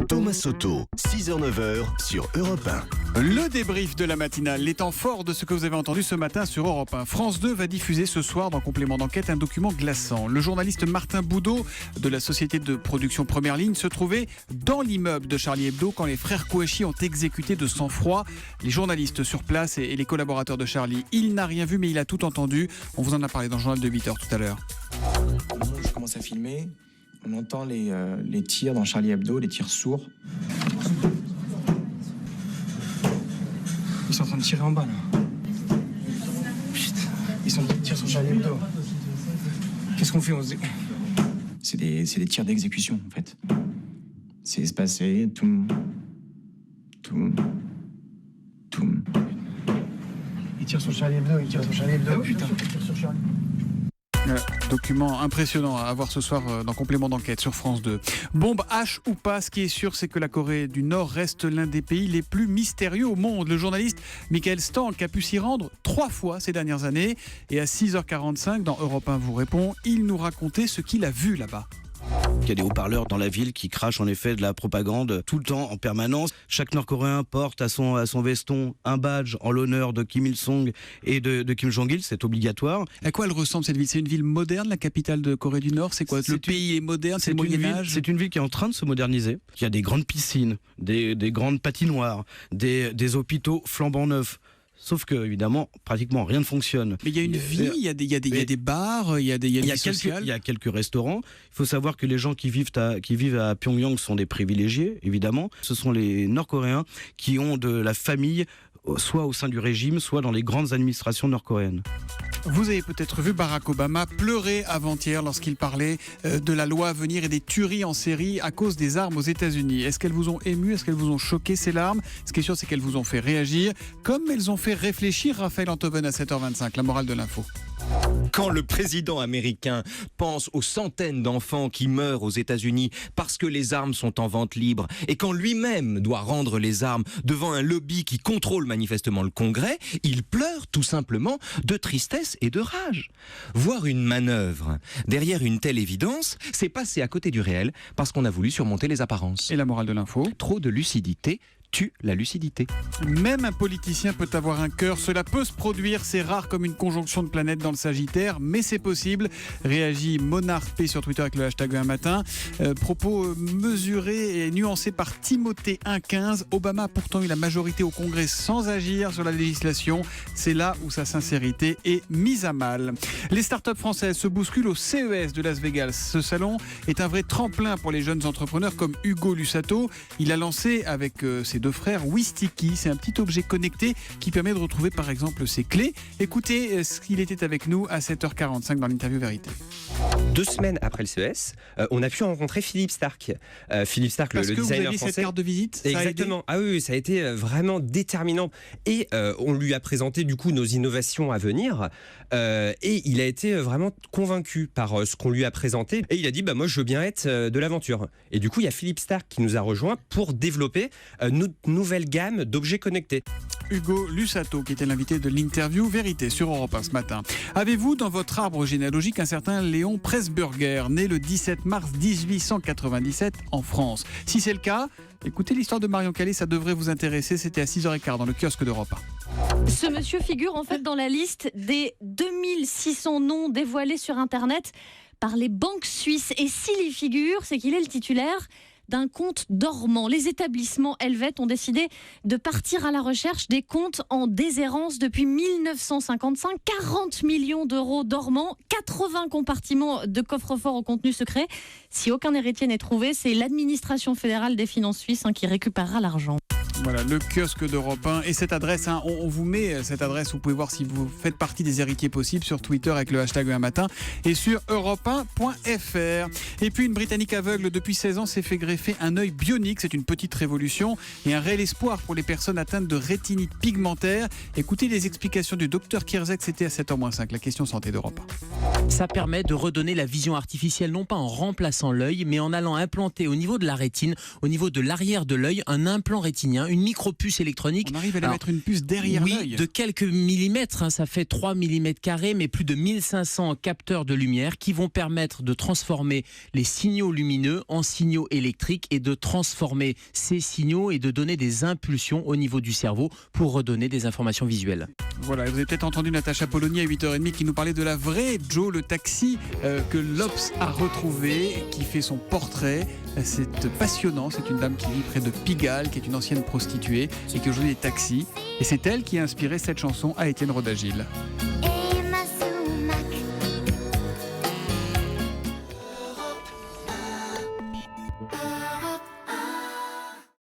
Thomas Soto, 6h-9h sur Europe 1. Le débrief de la matinale, les temps forts de ce que vous avez entendu ce matin sur Europe 1. France 2 va diffuser ce soir dans Complément d'enquête un document glaçant. Le journaliste Martin Boudot de la société de production Première Ligne se trouvait dans l'immeuble de Charlie Hebdo quand les frères Kouachi ont exécuté de sang-froid les journalistes sur place et les collaborateurs de Charlie. Il n'a rien vu mais il a tout entendu. On vous en a parlé dans le journal de 8h tout à l'heure. Au moment où je commence à filmer, on entend les tirs dans Charlie Hebdo, les tirs sourds. Ils sont en train de tirer en bas, là. Putain, ils sont en train de tirer sur Charlie Hebdo. Qu'est-ce qu'on fait? C'est des tirs d'exécution, en fait. C'est espacé, tout. Ils tirent sur Charlie Hebdo, putain. Document impressionnant à voir ce soir dans Complément d'enquête sur France 2. Bombe H ou pas, ce qui est sûr, c'est que la Corée du Nord reste l'un des pays les plus mystérieux au monde. Le journaliste Michael Stank a pu s'y rendre 3 fois ces dernières années. Et à 6h45, dans Europe 1 vous répond, il nous racontait ce qu'il a vu là-bas. Il y a des haut-parleurs dans la ville qui crachent en effet de la propagande tout le temps, en permanence. Chaque Nord-Coréen porte à son veston un badge en l'honneur de Kim Il-sung et de Kim Jong-il, c'est obligatoire. À quoi elle ressemble cette ville? C'est une ville moderne, la capitale de Corée du Nord? C'est quoi? Le pays est moderne, c'est le Moyen-Âge? C'est une ville qui est en train de se moderniser. Il y a des grandes piscines, des grandes patinoires, des hôpitaux flambant neufs. Sauf que, évidemment, pratiquement rien ne fonctionne. Mais il y a une vie, il y a des bars, il y a des il y a quelques restaurants. Il faut savoir que les gens qui vivent à Pyongyang sont des privilégiés, évidemment. Ce sont les Nord-Coréens qui ont de la famille, soit au sein du régime, soit dans les grandes administrations nord-coréennes. Vous avez peut-être vu Barack Obama pleurer avant-hier lorsqu'il parlait de la loi à venir et des tueries en série à cause des armes aux États-Unis. Est-ce qu'elles vous ont ému? Est-ce qu'elles vous ont choqué, ces larmes? Ce qui est sûr, c'est qu'elles vous ont fait réagir, comme elles ont fait réfléchir Raphaël Antoven à 7h25, la morale de l'info. Quand le président américain pense aux centaines d'enfants qui meurent aux États-Unis parce que les armes sont en vente libre et quand lui-même doit rendre les armes devant un lobby qui contrôle manifestement le Congrès, il pleure tout simplement de tristesse et de rage. Voir une manœuvre derrière une telle évidence, c'est passer à côté du réel parce qu'on a voulu surmonter les apparences. Et la morale de l'info? Trop de lucidité tue la lucidité. Même un politicien peut avoir un cœur, cela peut se produire, c'est rare comme une conjonction de planètes dans le Sagittaire, mais c'est possible. Réagit Monarch P sur Twitter avec le hashtag un matin. Propos mesurés et nuancés par Timothée 1.15. Obama a pourtant eu la majorité au Congrès sans agir sur la législation. C'est là où sa sincérité est mise à mal. Les startups françaises se bousculent au CES de Las Vegas. Ce salon est un vrai tremplin pour les jeunes entrepreneurs comme Hugo Lussato. Il a lancé avec ses 2 frères Wistiki, c'est un petit objet connecté qui permet de retrouver par exemple ses clés. Écoutez ce qu'il était avec nous à 7h45 dans l'interview Vérité. 2 semaines après le CES, on a pu rencontrer Philippe Stark. Philippe Stark, le designer français. Parce que vous aviez cette carte de visite? Exactement. Ah oui, ça a été vraiment déterminant. Et on lui a présenté du coup nos innovations à venir. Et il a été vraiment convaincu par ce qu'on lui a présenté. Et il a dit, moi je veux bien être de l'aventure. Et du coup, il y a Philippe Stark qui nous a rejoint pour développer notre nouvelle gamme d'objets connectés. Hugo Lussato, qui était l'invité de l'interview Vérité sur Europe 1 ce matin. Avez-vous dans votre arbre généalogique un certain Léon Presburger, né le 17 mars 1897 en France? Si c'est le cas, écoutez l'histoire de Marion Calais, ça devrait vous intéresser. C'était à 6h15 dans le kiosque d'Europe 1. Ce monsieur figure en fait dans la liste des 2600 noms dévoilés sur Internet par les banques suisses. Et s'il y figure, c'est qu'il est le titulaire d'un compte dormant. Les établissements helvètes ont décidé de partir à la recherche des comptes en déshérence depuis 1955. 40 millions d'euros dormants, 80 compartiments de coffre-fort au contenu secret. Si aucun héritier n'est trouvé, c'est l'administration fédérale des finances suisses qui récupérera l'argent. Voilà, le kiosque d'Europe 1 et cette adresse, on vous met cette adresse, vous pouvez voir si vous faites partie des héritiers possibles sur Twitter avec le hashtag un matin et sur europe1.fr. Et puis une Britannique aveugle depuis 16 ans s'est fait greffer un œil bionique, c'est une petite révolution et un réel espoir pour les personnes atteintes de rétinite pigmentaire. Écoutez les explications du docteur Kierzek, c'était à 7h-5, la question santé d'Europe 1. Ça permet de redonner la vision artificielle, non pas en remplaçant l'œil, mais en allant implanter au niveau de la rétine, au niveau de l'arrière de l'œil, un implant rétinien, une micro-puce électronique. On arrive à lui Alors, mettre une puce derrière oui, l'œil. de quelques millimètres, ça fait 3 mm², mais plus de 1500 capteurs de lumière qui vont permettre de transformer les signaux lumineux en signaux électriques et de transformer ces signaux et de donner des impulsions au niveau du cerveau pour redonner des informations visuelles. Voilà, vous avez peut-être entendu Natacha Polony à 8h30 qui nous parlait de la vraie Joe le taxi que l'Obs a retrouvé, qui fait son portrait. C'est passionnant, c'est une dame qui vit près de Pigalle, qui est une ancienne prostituée et qui aujourd'hui est taxi. Et c'est elle qui a inspiré cette chanson à Étienne Rodagil. Et